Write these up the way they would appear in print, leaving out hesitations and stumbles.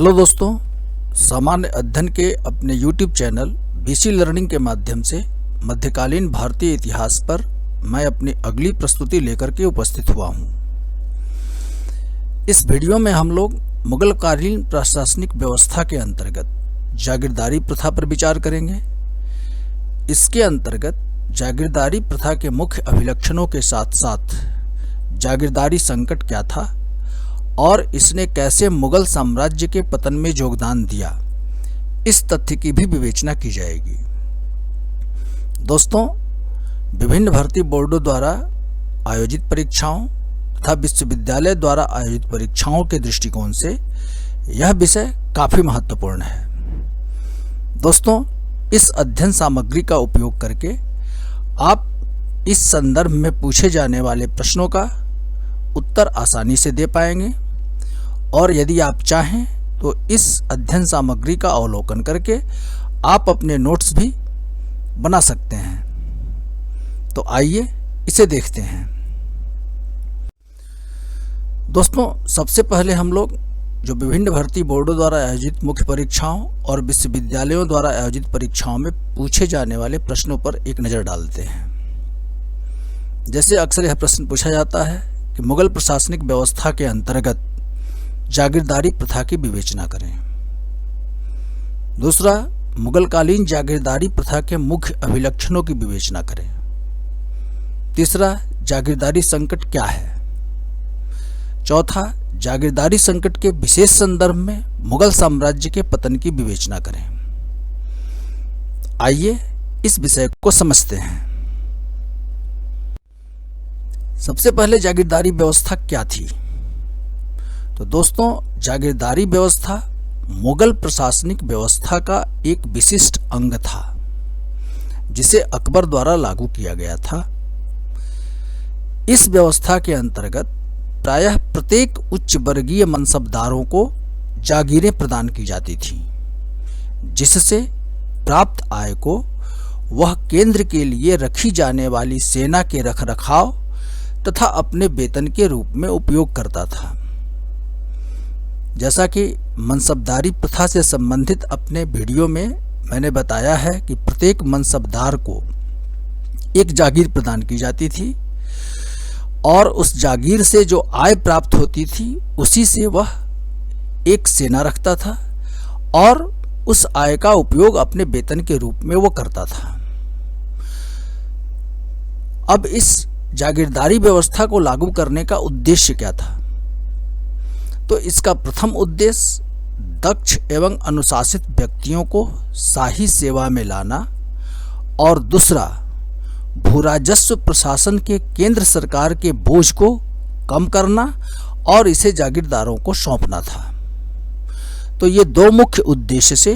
Hello दोस्तों, सामान्य अध्ययन के अपने YouTube चैनल बीसी लर्निंग के माध्यम से मध्यकालीन भारतीय इतिहास पर मैं अपनी अगली प्रस्तुति लेकर के उपस्थित हुआ हूँ। इस वीडियो में हम लोग मुगलकालीन प्रशासनिक व्यवस्था के अंतर्गत जागीरदारी प्रथा पर विचार करेंगे। इसके अंतर्गत जागीरदारी प्रथा के मुख्य अभिलक्षणों के साथ साथ जागीरदारी संकट क्या था और इसने कैसे मुगल साम्राज्य के पतन में योगदान दिया, इस तथ्य की भी विवेचना की जाएगी। दोस्तों, विभिन्न भर्ती बोर्डों द्वारा आयोजित परीक्षाओं तथा विश्वविद्यालय द्वारा आयोजित परीक्षाओं के दृष्टिकोण से यह विषय काफी महत्वपूर्ण है। दोस्तों, इस अध्ययन सामग्री का उपयोग करके आप इस संदर्भ में पूछे जाने वाले प्रश्नों का उत्तर आसानी से दे पाएंगे और यदि आप चाहें तो इस अध्ययन सामग्री का अवलोकन करके आप अपने नोट्स भी बना सकते हैं। तो आइए इसे देखते हैं। दोस्तों, सबसे पहले हम लोग जो विभिन्न भर्ती बोर्डों द्वारा आयोजित मुख्य परीक्षाओं और विश्वविद्यालयों द्वारा आयोजित परीक्षाओं में पूछे जाने वाले प्रश्नों पर एक नज़र डालते हैं। जैसे अक्सर यह प्रश्न पूछा जाता है कि मुगल प्रशासनिक व्यवस्था के अंतर्गत जागीरदारी प्रथा की विवेचना करें। दूसरा, मुगलकालीन जागीरदारी प्रथा के मुख्य अभिलक्षणों की विवेचना करें। तीसरा, जागीरदारी संकट क्या है। चौथा, जागीरदारी संकट के विशेष संदर्भ में मुगल साम्राज्य के पतन की विवेचना करें। आइए इस विषय को समझते हैं। सबसे पहले जागीरदारी व्यवस्था क्या थी। तो दोस्तों, जागीरदारी व्यवस्था मुगल प्रशासनिक व्यवस्था का एक विशिष्ट अंग था जिसे अकबर द्वारा लागू किया गया था। इस व्यवस्था के अंतर्गत प्रायः प्रत्येक उच्च वर्गीय मनसबदारों को जागीरें प्रदान की जाती थीं, जिससे प्राप्त आय को वह केंद्र के लिए रखी जाने वाली सेना के रखरखाव तथा अपने वेतन के रूप में उपयोग करता था। जैसा कि मनसबदारी प्रथा से संबंधित अपने वीडियो में मैंने बताया है कि प्रत्येक मनसबदार को एक जागीर प्रदान की जाती थी और उस जागीर से जो आय प्राप्त होती थी उसी से वह एक सेना रखता था और उस आय का उपयोग अपने वेतन के रूप में वो करता था। अब इस जागीरदारी व्यवस्था को लागू करने का उद्देश्य क्या था। तो इसका प्रथम उद्देश्य दक्ष एवं अनुशासित व्यक्तियों को शाही सेवा में लाना और दूसरा भूराजस्व प्रशासन के केंद्र सरकार के बोझ को कम करना और इसे जागीरदारों को सौंपना था। तो ये दो मुख्य उद्देश्य से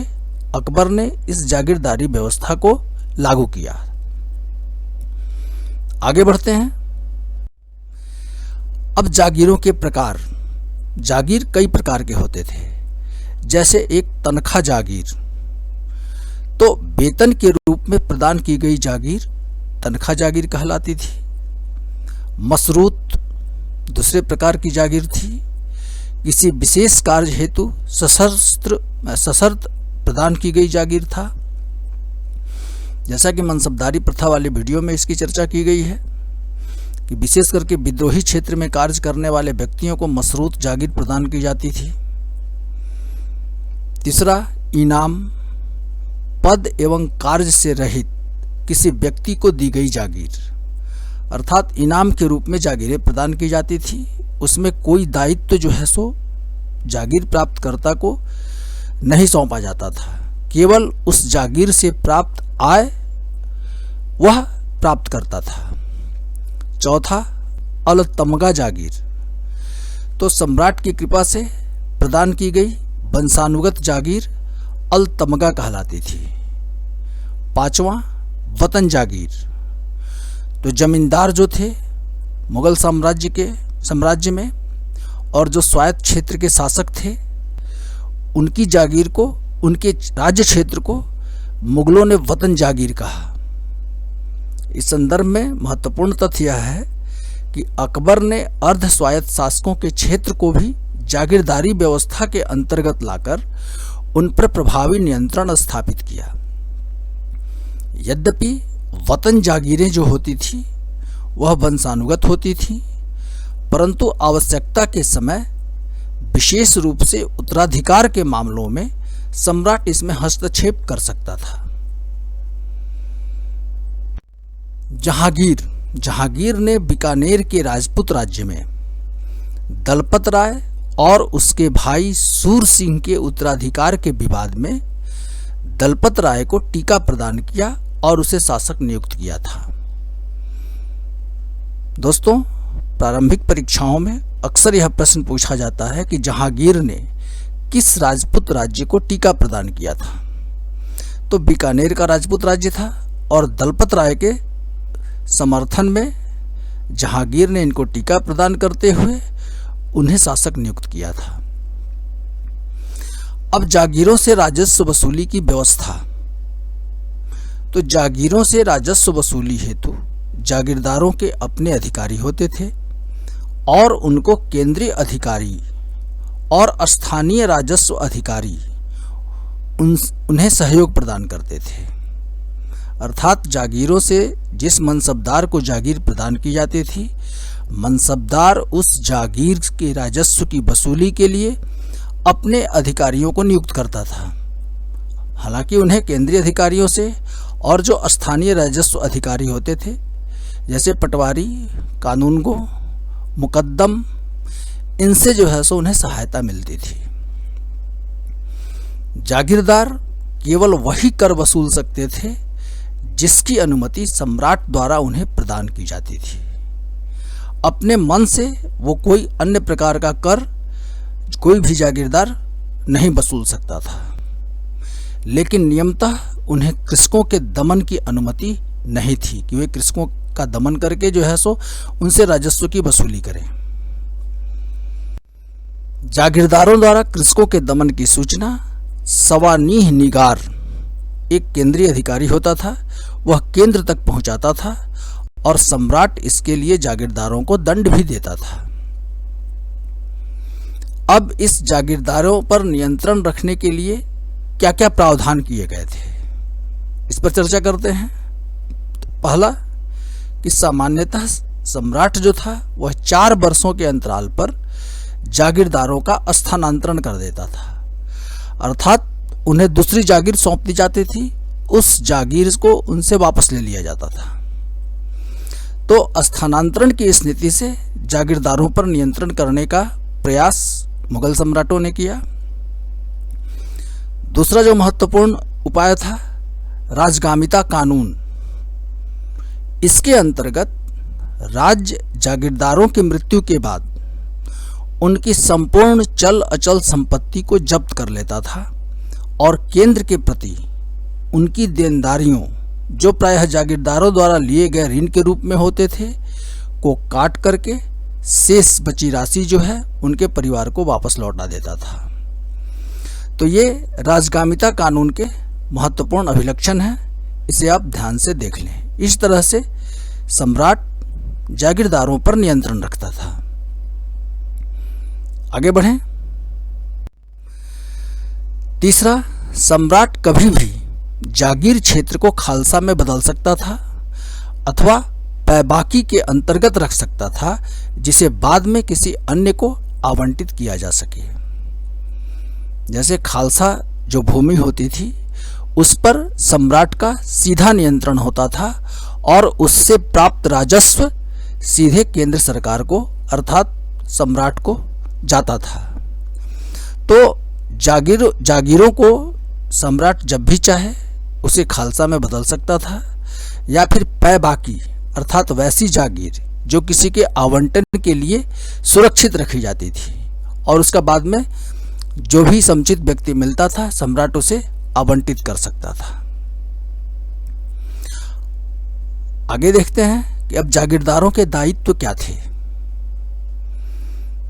अकबर ने इस जागीरदारी व्यवस्था को लागू किया। आगे बढ़ते हैं। अब जागीरों के प्रकार। जागीर कई प्रकार के होते थे, जैसे एक तनख्वाह जागीर, तो वेतन के रूप में प्रदान की गई जागीर तनख्वाह जागीर कहलाती थी। मसरूत दूसरे प्रकार की जागीर थी। किसी विशेष कार्य हेतु सशर्त प्रदान की गई जागीर था। जैसा कि मनसबदारी प्रथा वाले वीडियो में इसकी चर्चा की गई है कि विशेष करके विद्रोही क्षेत्र में कार्य करने वाले व्यक्तियों को मसरूत जागीर प्रदान की जाती थी। तीसरा, इनाम, पद एवं कार्य से रहित किसी व्यक्ति को दी गई जागीर, अर्थात इनाम के रूप में जागीरें प्रदान की जाती थी। उसमें कोई दायित्व जो है सो जागीर प्राप्तकर्ता को नहीं सौंपा जाता था, केवल उस जागीर से प्राप्त आय वह प्राप्त करता था। चौथा, अलतमगा जागीर, तो सम्राट की कृपा से प्रदान की गई वंशानुगत जागीर अलतमगा कहलाती थी। पांचवा, वतन जागीर, तो जमींदार जो थे मुगल साम्राज्य में और जो स्वायत्त क्षेत्र के शासक थे उनकी जागीर को, उनके राज्य क्षेत्र को मुगलों ने वतन जागीर कहा। इस संदर्भ में महत्वपूर्ण तथ्य यह है कि अकबर ने अर्ध स्वायत्त शासकों के क्षेत्र को भी जागीरदारी व्यवस्था के अंतर्गत लाकर उन पर प्रभावी नियंत्रण स्थापित किया। यद्यपि वतन जागीरें जो होती थी वह वंशानुगत होती थी, परंतु आवश्यकता के समय विशेष रूप से उत्तराधिकार के मामलों में सम्राट इसमें हस्तक्षेप कर सकता था। जहांगीर ने बीकानेर के राजपूत राज्य में दलपत राय और उसके भाई सूर सिंह के उत्तराधिकार के विवाद में दलपत राय को टीका प्रदान किया और उसे शासक नियुक्त किया था। दोस्तों, प्रारंभिक परीक्षाओं में अक्सर यह प्रश्न पूछा जाता है कि जहांगीर ने किस राजपूत राज्य को टीका प्रदान किया था। तो बीकानेर का राजपूत राज्य था और दलपत राय के समर्थन में जहांगीर ने इनको टीका प्रदान करते हुए उन्हें शासक नियुक्त किया था। अब जागीरों से राजस्व वसूली की व्यवस्था। तो जागीरों से राजस्व वसूली हेतु जागीरदारों के अपने अधिकारी होते थे और उनको केंद्रीय अधिकारी और स्थानीय राजस्व अधिकारी उन्हें सहयोग प्रदान करते थे। अर्थात जागीरों से जिस मनसबदार को जागीर प्रदान की जाती थी, मनसबदार उस जागीर के राजस्व की वसूली के लिए अपने अधिकारियों को नियुक्त करता था। हालांकि उन्हें केंद्रीय अधिकारियों से और जो स्थानीय राजस्व अधिकारी होते थे जैसे पटवारी, कानूनगो, मुकद्दम, इनसे जो है सो उन्हें सहायता मिलती थी। जागीरदार केवल वही कर वसूल सकते थे जिसकी अनुमति सम्राट द्वारा उन्हें प्रदान की जाती थी। अपने मन से वो कोई अन्य प्रकार का कर कोई भी जागीरदार नहीं वसूल सकता था, लेकिन नियमतः उन्हें कृषकों के दमन की अनुमति नहीं थी कि वे कृषकों का दमन करके जो है सो उनसे राजस्व की वसूली करें। जागीरदारों द्वारा कृषकों के दमन की सूचना सवानीह निगार, एक केंद्रीय अधिकारी होता था, वह केंद्र तक पहुंचाता था और सम्राट इसके लिए जागीरदारों को दंड भी देता था। अब इस जागीरदारों पर नियंत्रण रखने के लिए क्या क्या प्रावधान किए गए थे, इस पर चर्चा करते हैं। पहला कि सामान्यतः सम्राट जो था वह 4 वर्षों के अंतराल पर जागीरदारों का स्थानांतरण कर देता था। अर्थात उन्हें दूसरी जागीर सौंप दी जाती थी, उस जागीर को उनसे वापस ले लिया जाता था। तो स्थानांतरण की इस नीति से जागीरदारों पर नियंत्रण करने का प्रयास मुगल सम्राटों ने किया। दूसरा जो महत्वपूर्ण उपाय था राजगामिता कानून। इसके अंतर्गत राज्य जागीरदारों की मृत्यु के बाद उनकी संपूर्ण चल अचल संपत्ति को जब्त कर लेता था और केंद्र के प्रति उनकी देनदारियों, जो प्रायः जागीरदारों द्वारा लिए गए ऋण के रूप में होते थे, को काट करके शेष बची राशि जो है उनके परिवार को वापस लौटा देता था। तो ये राजगामिता कानून के महत्वपूर्ण अभिलक्षण हैं, इसे आप ध्यान से देख लें। इस तरह से सम्राट जागीरदारों पर नियंत्रण रखता था। आगे बढ़ें। तीसरा, सम्राट कभी भी जागीर क्षेत्र को खालसा में बदल सकता था अथवा पैबाकी के अंतर्गत रख सकता था, जिसे बाद में किसी अन्य को आवंटित किया जा सके। जैसे खालसा जो भूमि होती थी उस पर सम्राट का सीधा नियंत्रण होता था और उससे प्राप्त राजस्व सीधे केंद्र सरकार को अर्थात सम्राट को जाता था। तो जागीरों को सम्राट जब भी चाहे उसे खालसा में बदल सकता था या फिर पैबाकी अर्थात वैसी जागीर जो किसी के आवंटन के लिए सुरक्षित रखी जाती थी और उसका बाद में जो भी समुचित व्यक्ति मिलता था सम्राट उसे आवंटित कर सकता था। आगे देखते हैं कि अब जागीरदारों के दायित्व क्या थे।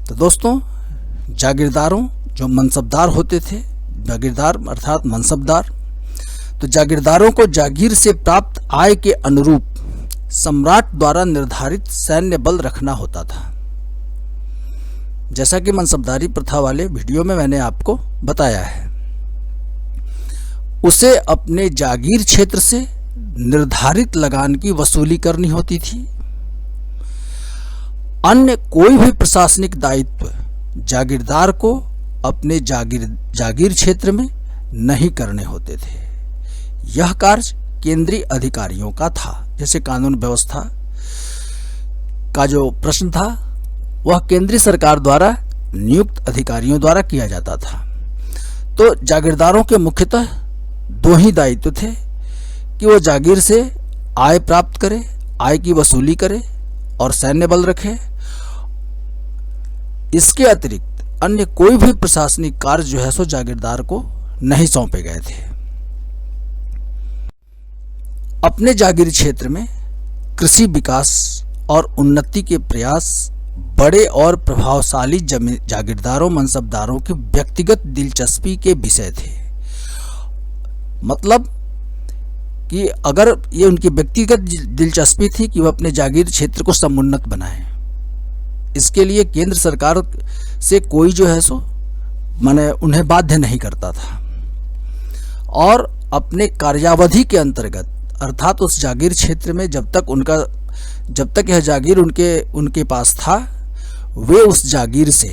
तो दोस्तों, जागीरदारों जो मनसबदार होते थे, जागीरदार अर्थात मनसबदार, तो जागीरदारों को जागीर से प्राप्त आय के अनुरूप सम्राट द्वारा निर्धारित सैन्य बल रखना होता था। जैसा कि मनसबदारी प्रथा वाले वीडियो में मैंने आपको बताया है। उसे अपने जागीर क्षेत्र से निर्धारित लगान की वसूली करनी होती थी। अन्य कोई भी प्रशासनिक दायित्व जागीरदार को अपने जागीर क्षेत्र में नहीं करने होते थे। यह कार्य केंद्रीय अधिकारियों का था। जैसे कानून व्यवस्था का जो प्रश्न था वह केंद्रीय सरकार द्वारा नियुक्त अधिकारियों द्वारा किया जाता था। तो जागीरदारों के मुख्यतः दो ही दायित्व थे कि वो जागीर से आय प्राप्त करे, आय की वसूली करे और सैन्य बल रखे। इसके अतिरिक्त अन्य कोई भी प्रशासनिक कार्य जो है सो जागीरदार को नहीं सौंपे गए थे। अपने जागीर क्षेत्र में कृषि विकास और उन्नति के प्रयास बड़े और प्रभावशाली जागीरदारों मनसबदारों की व्यक्तिगत दिलचस्पी के विषय थे। मतलब कि अगर ये उनकी व्यक्तिगत दिलचस्पी थी कि वह अपने जागीर क्षेत्र को समुन्नत बनाए, इसके लिए केंद्र सरकार से कोई जो है सो माने उन्हें बाध्य नहीं करता था। और अपने कार्यावधि के अंतर्गत अर्थात उस जागीर क्षेत्र में जब तक यह जागीर उनके पास था, वे उस जागीर से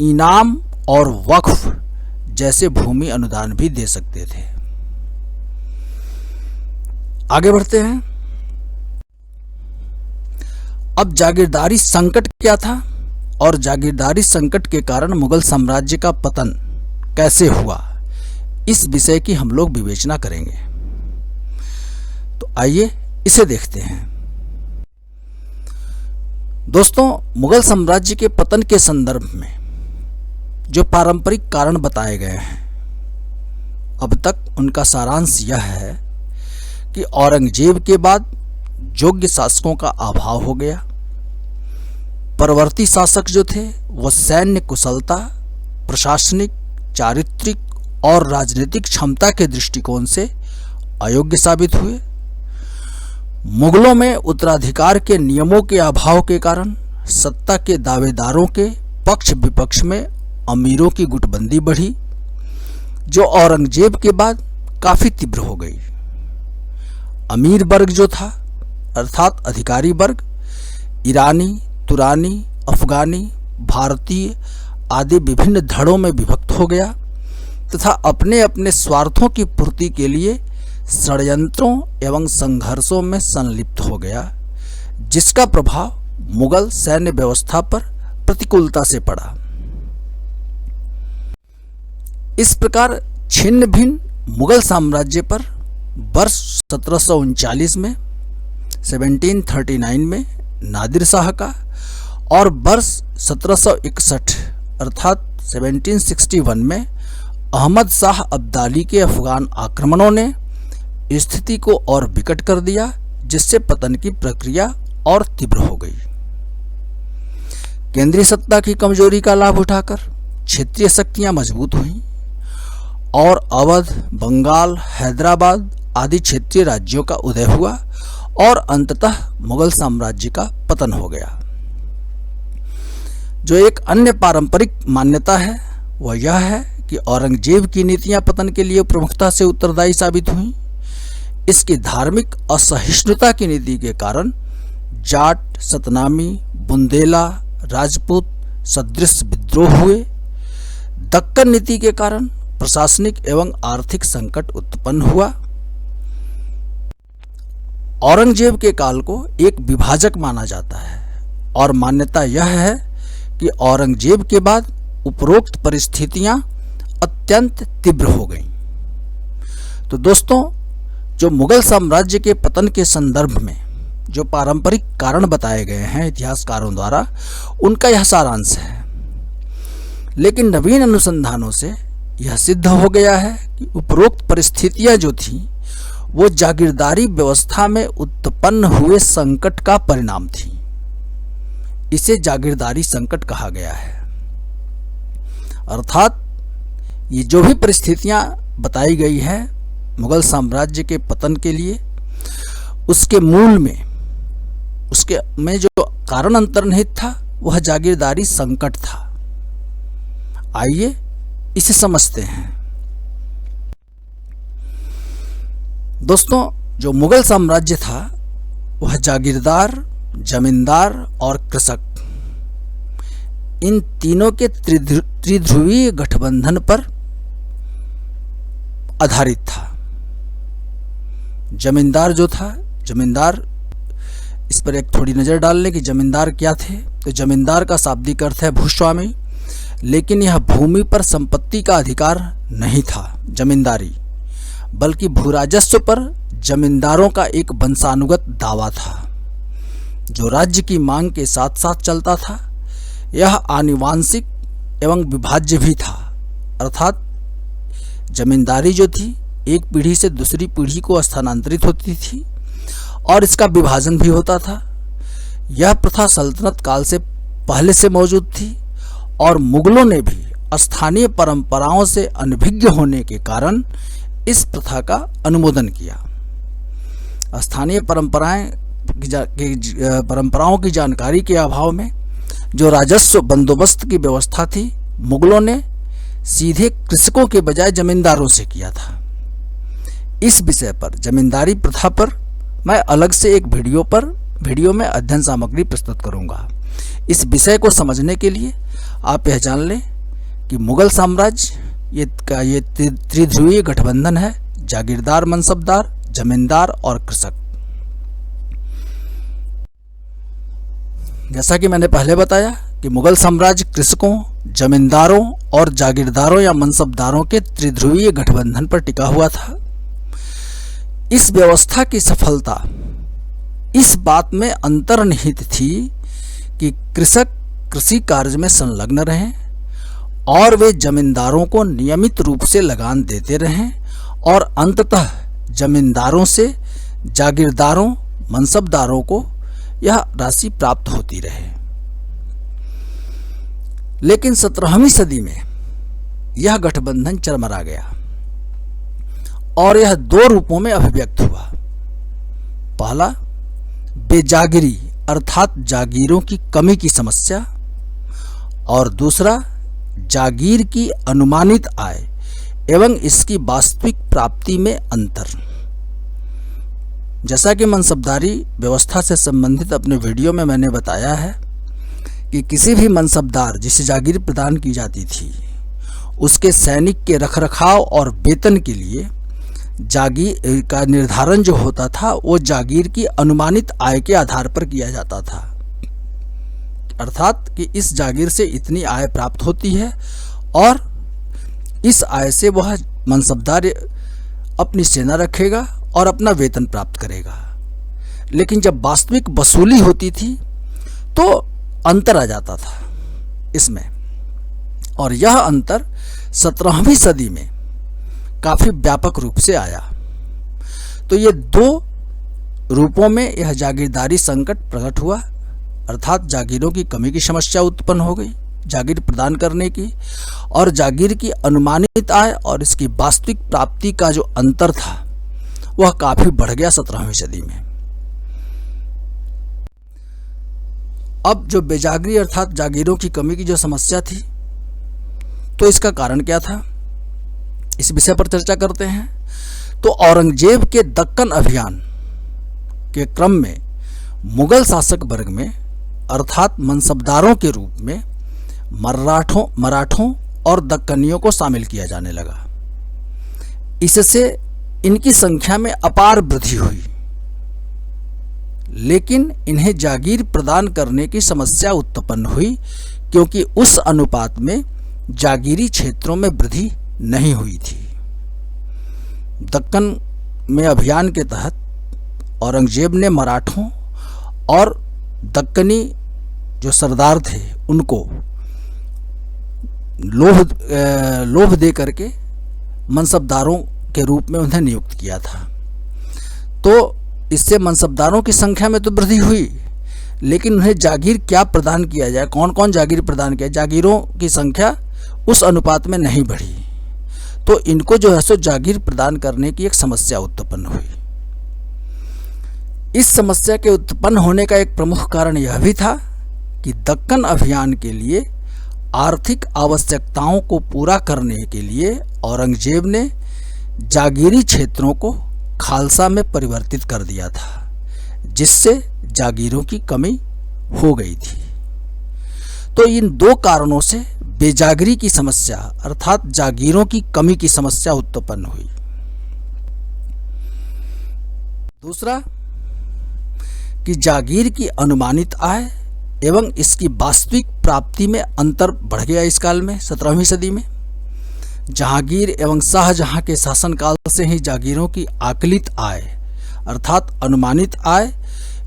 इनाम और वक्फ जैसे भूमि अनुदान भी दे सकते थे। आगे बढ़ते हैं। अब जागीरदारी संकट क्या था और जागीरदारी संकट के कारण मुगल साम्राज्य का पतन कैसे हुआ, इस विषय की हम लोग विवेचना करेंगे। तो आइए इसे देखते हैं। दोस्तों, मुगल साम्राज्य के पतन के संदर्भ में जो पारंपरिक कारण बताए गए हैं, अब तक उनका सारांश यह है कि औरंगजेब के बाद योग्य शासकों का अभाव हो गया। परवर्ती शासक जो थे वह सैन्य कुशलता, प्रशासनिक, चारित्रिक और राजनीतिक क्षमता के दृष्टिकोण से अयोग्य साबित हुए। मुगलों में उत्तराधिकार के नियमों के अभाव के कारण सत्ता के दावेदारों के पक्ष विपक्ष में अमीरों की गुटबंदी बढ़ी, जो औरंगजेब के बाद काफी तीव्र हो गई। अमीर वर्ग जो था अर्थात अधिकारी वर्ग ईरानी, तुरानी, अफगानी, भारतीय आदि विभिन्न धड़ों में विभक्त हो गया तथा अपने अपने स्वार्थों की पूर्ति के लिए षड्यंत्रों एवं संघर्षों में संलिप्त हो गया, जिसका प्रभाव मुगल सैन्य व्यवस्था पर प्रतिकूलता से पड़ा। इस प्रकार छिन्न भिन्न मुगल साम्राज्य पर वर्ष 1739 में 1739 में नादिर शाह का और वर्ष 1761 अर्थात 1761 में अहमद शाह अब्दाली के अफगान आक्रमणों ने स्थिति को और विकट कर दिया, जिससे पतन की प्रक्रिया और तीव्र हो गई। केंद्रीय सत्ता की कमजोरी का लाभ उठाकर क्षेत्रीय शक्तियां मजबूत हुईं और अवध, बंगाल, हैदराबाद आदि क्षेत्रीय राज्यों का उदय हुआ और अंततः मुगल साम्राज्य का पतन हो गया। जो एक अन्य पारंपरिक मान्यता है वह यह है कि औरंगजेब की नीतियां पतन के लिए प्रमुखता से उत्तरदायी साबित हुईं। इसकी धार्मिक असहिष्णुता की नीति के कारण जाट, सतनामी, बुंदेला, राजपूत सदृश विद्रोह हुए। दक्कन नीति के कारण प्रशासनिक एवं आर्थिक संकट उत्पन्न हुआ। औरंगजेब के काल को एक विभाजक माना जाता है और मान्यता यह है कि औरंगजेब के बाद उपरोक्त परिस्थितियां अत्यंत तीव्र हो गईं। तो दोस्तों, जो मुगल साम्राज्य के पतन के संदर्भ में जो पारंपरिक कारण बताए गए हैं इतिहासकारों द्वारा, उनका यह सारांश है। लेकिन नवीन अनुसंधानों से यह सिद्ध हो गया है कि उपरोक्त परिस्थितियां जो थीं वो जागीरदारी व्यवस्था में उत्पन्न हुए संकट का परिणाम थी। इसे जागीरदारी संकट कहा गया है। अर्थात ये जो भी परिस्थितियां बताई गई है मुगल साम्राज्य के पतन के लिए, उसके मूल में जो कारण अंतर्निहित था वह जागीरदारी संकट था। आइए इसे समझते हैं। दोस्तों, जो मुगल साम्राज्य था वह जागीरदार, जमींदार और कृषक, इन तीनों के त्रिध्रुवीय गठबंधन पर आधारित था। जमींदार जो था, जमींदार, इस पर एक थोड़ी नज़र डाल लें कि जमींदार क्या थे। तो जमींदार का शाब्दिक अर्थ है भूस्वामी, लेकिन यह भूमि पर संपत्ति का अधिकार नहीं था जमींदारी, बल्कि भूराजस्व पर जमींदारों का एक वंशानुगत दावा था जो राज्य की मांग के साथ साथ चलता था। यह आनुवांशिक एवं विभाज्य भी था, अर्थात जमींदारी जो थी एक पीढ़ी से दूसरी पीढ़ी को स्थानांतरित होती थी और इसका विभाजन भी होता था। यह प्रथा सल्तनत काल से पहले से मौजूद थी और मुगलों ने भी स्थानीय परंपराओं से अनभिज्ञ होने के कारण इस प्रथा का अनुमोदन किया। स्थानीय परंपराओं की जानकारी के अभाव में जो राजस्व बंदोबस्त की व्यवस्था थी, मुगलों ने सीधे कृषकों के बजाय जमींदारों से किया था। इस विषय पर, जमींदारी प्रथा पर, मैं अलग से एक वीडियो में अध्ययन सामग्री प्रस्तुत करूंगा। इस विषय को समझने के लिए आप यह जान लें कि मुगल साम्राज्य ये त्रिध्रुवीय गठबंधन है, जागीरदार, मनसबदार, जमींदार और कृषक। जैसा कि मैंने पहले बताया कि मुगल साम्राज्य कृषकों, जमींदारों और जागीरदारों या मनसबदारों के त्रिध्रुवीय गठबंधन पर टिका हुआ था। इस व्यवस्था की सफलता इस बात में अंतर्निहित थी कि कृषक कृषि कार्य में संलग्न रहें और वे जमींदारों को नियमित रूप से लगान देते रहें और अंततः जमींदारों से जागीरदारों, मनसबदारों को यह राशि प्राप्त होती रहे। लेकिन 17वीं सदी में यह गठबंधन चरमरा गया और यह दो रूपों में अभिव्यक्त हुआ। पहला, बेजागिरी अर्थात जागीरों की कमी की समस्या, और दूसरा, जागीर की अनुमानित आय एवं इसकी वास्तविक प्राप्ति में अंतर। जैसा कि मनसबदारी व्यवस्था से संबंधित अपने वीडियो में मैंने बताया है कि किसी भी मनसबदार जिसे जागीर प्रदान की जाती थी, उसके सैनिक के रखरखाव और वेतन के लिए जागीर का निर्धारण जो होता था वो जागीर की अनुमानित आय के आधार पर किया जाता था। अर्थात कि इस जागीर से इतनी आय प्राप्त होती है और इस आय से वह मनसबदार अपनी सेना रखेगा और अपना वेतन प्राप्त करेगा। लेकिन जब वास्तविक वसूली होती थी तो अंतर आ जाता था इसमें, और यह अंतर 17वीं सदी में काफी व्यापक रूप से आया। तो ये दो रूपों में यह जागीरदारी संकट प्रकट हुआ, अर्थात जागीरों की कमी की समस्या उत्पन्न हो गई जागीर प्रदान करने की, और जागीर की अनुमानित आय और इसकी वास्तविक प्राप्ति का जो अंतर था वह काफी बढ़ गया 17वीं सदी में। अब जो बेजागरी अर्थात जागीरों की कमी की जो समस्या थी, तो इसका कारण क्या था, इस विषय पर चर्चा करते हैं। तो औरंगजेब के दक्कन अभियान के क्रम में मुगल शासक वर्ग में अर्थात मनसबदारों के रूप में मराठों और दक्कनियों को शामिल किया जाने लगा। इससे इनकी संख्या में अपार वृद्धि हुई, लेकिन इन्हें जागीर प्रदान करने की समस्या उत्पन्न हुई क्योंकि उस अनुपात में जागीरी क्षेत्रों में वृद्धि नहीं हुई थी। दक्कन में अभियान के तहत औरंगजेब ने मराठों और दक्कनी जो सरदार थे उनको लोभ दे करके मनसबदारों के रूप में उन्हें नियुक्त किया था। तो इससे मनसबदारों की संख्या में तो वृद्धि हुई, लेकिन उन्हें जागीर क्या प्रदान किया जाए, कौन कौन जागीर प्रदान किया, जागीरों की संख्या उस अनुपात में नहीं बढ़ी। तो इनको जो है सो जागीर प्रदान करने की एक समस्या उत्पन्न हुई। इस समस्या के उत्पन्न होने का एक प्रमुख कारण यह भी था कि दक्कन अभियान के लिए आर्थिक आवश्यकताओं को पूरा करने के लिए औरंगजेब ने जागीरी क्षेत्रों को खालसा में परिवर्तित कर दिया था, जिससे जागीरों की कमी हो गई थी। तो इन दो कारणों से बेजागरी की समस्या अर्थात जागीरों की कमी की समस्या उत्पन्न हुई। दूसरा कि जागीर की अनुमानित आय एवं इसकी वास्तविक प्राप्ति में अंतर बढ़ गया इस काल में 17वीं सदी में। जहांगीर एवं शाहजहां के शासनकाल से ही जागीरों की आकलित आय अर्थात अनुमानित आय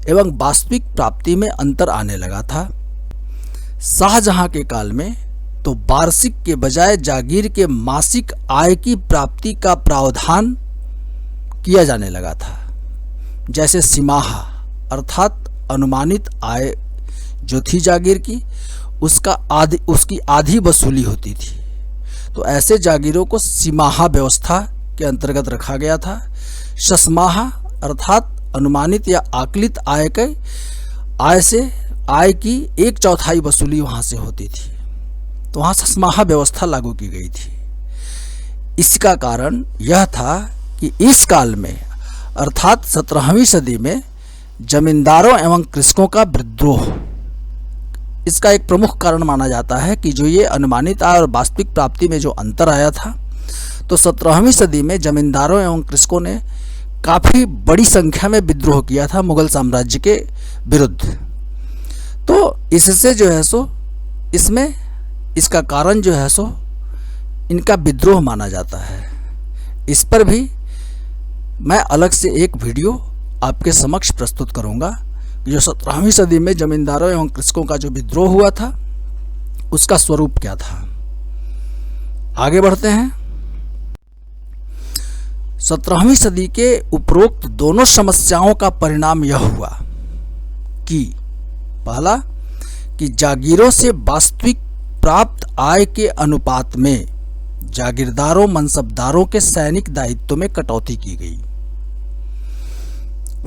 एवं वास्तविक प्राप्ति में अंतर आने लगा था। शाहजहां के काल में तो वार्षिक के बजाय जागीर के मासिक आय की प्राप्ति का प्रावधान किया जाने लगा था। जैसे सिमाहा अर्थात अनुमानित आय जो थी जागीर की उसकी आधी वसूली होती थी। तो ऐसे जागीरों को सिमाहा व्यवस्था के अंतर्गत रखा गया था। शसमाहा अर्थात अनुमानित या आकलित आय की 1/4 वसूली वहां से होती थी। तो वहां शसमाहा व्यवस्था लागू की गई थी। इसका कारण यह था कि इस काल में अर्थात 17वीं सदी में जमींदारों एवं कृषकों का विद्रोह इसका एक प्रमुख कारण माना जाता है कि जो ये अनुमानित आय और वास्तविक प्राप्ति में जो अंतर आया था, तो 17वीं सदी में जमींदारों एवं कृषकों ने काफ़ी बड़ी संख्या में विद्रोह किया था मुगल साम्राज्य के विरुद्ध। तो इससे जो है सो इसका कारण जो है सो इनका विद्रोह माना जाता है। इस पर भी मैं अलग से एक वीडियो आपके समक्ष प्रस्तुत करूंगा। जो 17वीं सदी में जमींदारों एवं कृषकों का जो विद्रोह हुआ था उसका स्वरूप क्या था। आगे बढ़ते हैं। 17वीं सदी के उपरोक्त दोनों समस्याओं का परिणाम यह हुआ कि पहला कि जागीरों से वास्तविक प्राप्त आय के अनुपात में जागीरदारों मनसबदारों के सैनिक दायित्व में कटौती की गई।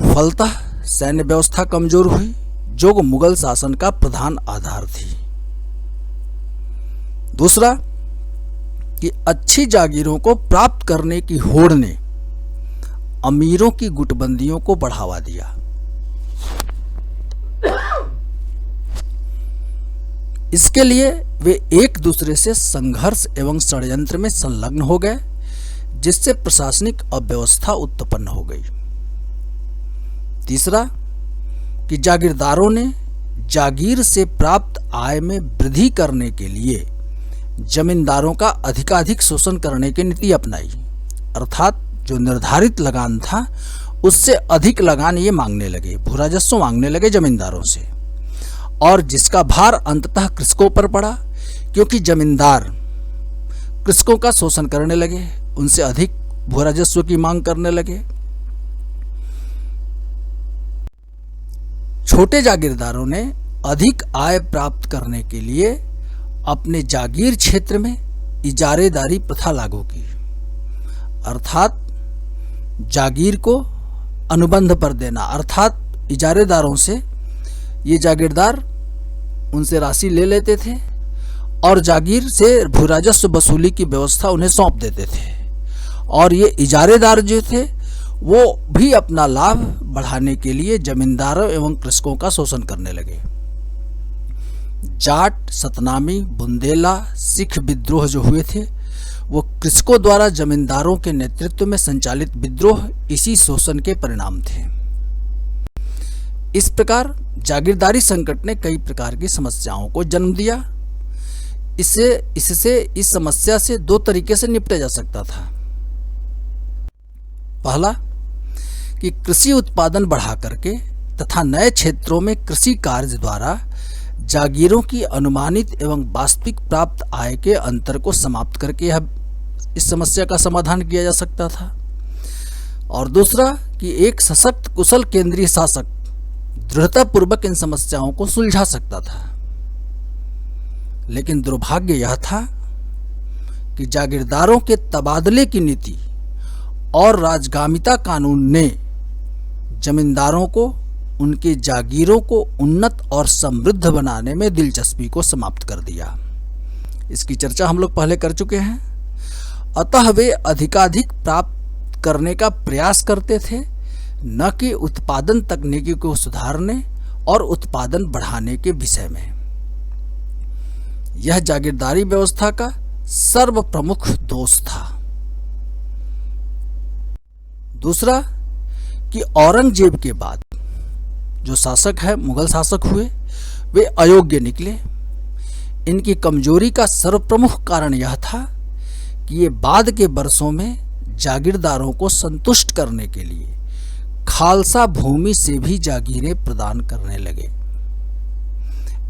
फलतः सैन्य व्यवस्था कमजोर हुई जो मुगल शासन का प्रधान आधार थी। दूसरा कि अच्छी जागीरों को प्राप्त करने की होड़ ने अमीरों की गुटबंदियों को बढ़ावा दिया। इसके लिए वे एक दूसरे से संघर्ष एवं षड्यंत्र में संलग्न हो गए, जिससे प्रशासनिक अव्यवस्था उत्पन्न हो गई। तीसरा कि जागीरदारों ने जागीर से प्राप्त आय में वृद्धि करने के लिए जमींदारों का अधिकाधिक शोषण करने की नीति अपनाई, अर्थात जो निर्धारित लगान था उससे अधिक लगान ये मांगने लगे, भूराजस्व मांगने लगे जमींदारों से, और जिसका भार अंततः कृषकों पर पड़ा, क्योंकि जमींदार कृषकों का शोषण करने लगे, उनसे अधिक भूराजस्व की मांग करने लगे। छोटे जागीरदारों ने अधिक आय प्राप्त करने के लिए अपने जागीर क्षेत्र में इजारेदारी प्रथा लागू की, अर्थात जागीर को अनुबंध पर देना, अर्थात इजारेदारों से ये जागीरदार उनसे राशि ले लेते थे और जागीर से भूराजस्व वसूली की व्यवस्था उन्हें सौंप देते थे, और ये इजारेदार जो थे वो भी अपना लाभ बढ़ाने के लिए जमींदारों एवं कृषकों का शोषण करने लगे। जाट, सतनामी, बुंदेला, सिख विद्रोह जो हुए थे वो कृषकों द्वारा जमींदारों के नेतृत्व में संचालित विद्रोह इसी शोषण के परिणाम थे। इस प्रकार जागीरदारी संकट ने कई प्रकार की समस्याओं को जन्म दिया। इससे इस समस्या से दो तरीके से निपटा जा सकता था। पहला कि कृषि उत्पादन बढ़ा करके तथा नए क्षेत्रों में कृषि कार्य द्वारा जागीरों की अनुमानित एवं वास्तविक प्राप्त आय के अंतर को समाप्त करके इस समस्या का समाधान किया जा सकता था। और दूसरा कि एक सशक्त कुशल केंद्रीय शासक दृढ़तापूर्वक इन समस्याओं को सुलझा सकता था। लेकिन दुर्भाग्य यह था कि जागीरदारों के तबादले की नीति और राजगामिता कानून ने जमींदारों को उनके जागीरों को उन्नत और समृद्ध बनाने में दिलचस्पी को समाप्त कर दिया। इसकी चर्चा हम लोग पहले कर चुके हैं। अतः वे अधिकाधिक प्राप्त करने का प्रयास करते थे, न कि उत्पादन तकनीकी को सुधारने और उत्पादन बढ़ाने के विषय में। यह जागीरदारी व्यवस्था का सर्वप्रमुख दोष था। दूसरा कि औरंगजेब के बाद जो शासक है, मुगल शासक हुए, वे अयोग्य निकले। इनकी कमजोरी का सर्वप्रमुख कारण यह था कि ये बाद के वर्षों में जागीरदारों को संतुष्ट करने के लिए खालसा भूमि से भी जागीरें प्रदान करने लगे।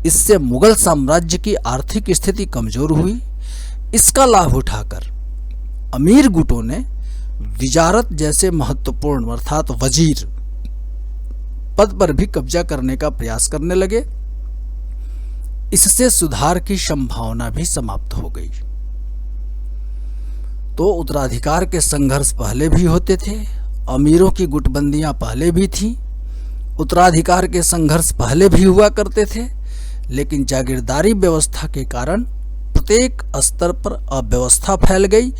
इससे मुगल साम्राज्य की आर्थिक स्थिति कमजोर हुई। इसका लाभ उठाकर अमीर गुटों ने विजारत जैसे महत्वपूर्ण अर्थात वजीर पद पर भी कब्जा करने का प्रयास करने लगे। इससे सुधार की संभावना भी समाप्त हो गई। तो उत्तराधिकार के संघर्ष पहले भी होते थे, अमीरों की गुटबंदियां पहले भी थीं, उत्तराधिकार के संघर्ष पहले भी हुआ करते थे, लेकिन जागीरदारी व्यवस्था के कारण प्रत्येक स्तर पर अव्यवस्था फैल गई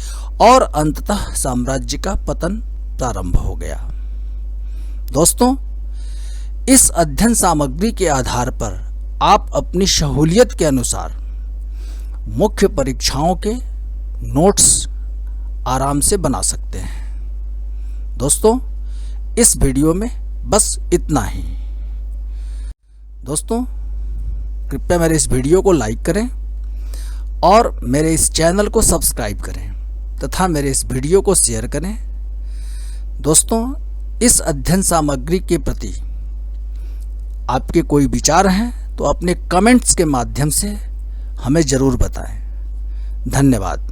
और अंततः साम्राज्य का पतन प्रारंभ हो गया। दोस्तों, इस अध्ययन सामग्री के आधार पर आप अपनी सहूलियत के अनुसार मुख्य परीक्षाओं के नोट्स आराम से बना सकते हैं। दोस्तों, इस वीडियो में बस इतना ही। दोस्तों, कृपया मेरे इस वीडियो को लाइक करें और मेरे इस चैनल को सब्सक्राइब करें तथा मेरे इस वीडियो को शेयर करें। दोस्तों, इस अध्ययन सामग्री के प्रति आपके कोई विचार हैं तो अपने कमेंट्स के माध्यम से हमें ज़रूर बताएं। धन्यवाद।